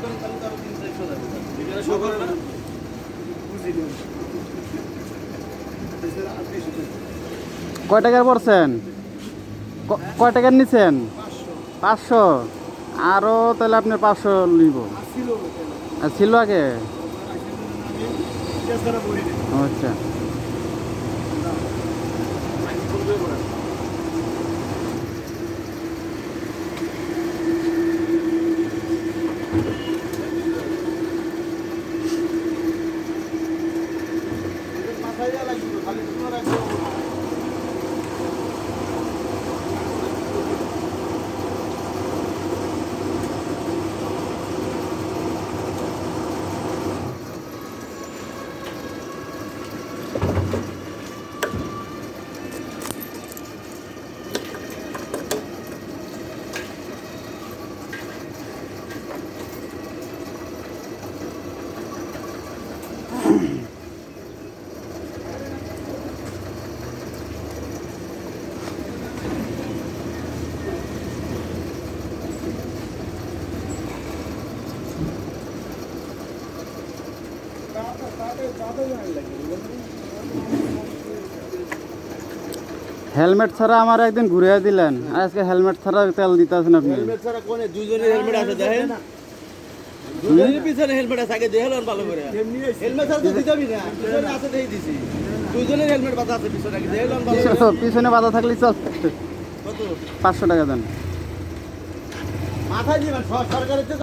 করেন তাহলে তো আরো 300 যাবে এখানে শো করে না কয় টাকার পড়ছেন? কয় টাকার নিছেন? 500। আরও তাহলে আপনার 500 নিব। আর ছিল আগে? আচ্ছা। হেলমেট ছাড়া আমার একদিন ঘুরিয়ে দিলেন, আর আজকে হেলমেট ছাড়া তেল দিতে আছেন আপনি। হেলমেট ছাড়া কোনে দুইজনের হেলমেট আছে দেখেন, দুইজনের পিছনে হেলমেট আছে, আগে দেখে লন ভালো করে। হেলমেট ছাড়া তো দিতামই না, পিছনে আছে দেখে দিছি। দুইজনের হেলমেট বাঁধা আছে পিছনে, আগে দেখে লন ভালো করে। পিছনে বাধা থাকলেই চল। কত? 500 টাকা দেন। মাথায় দিবেন, সরকারের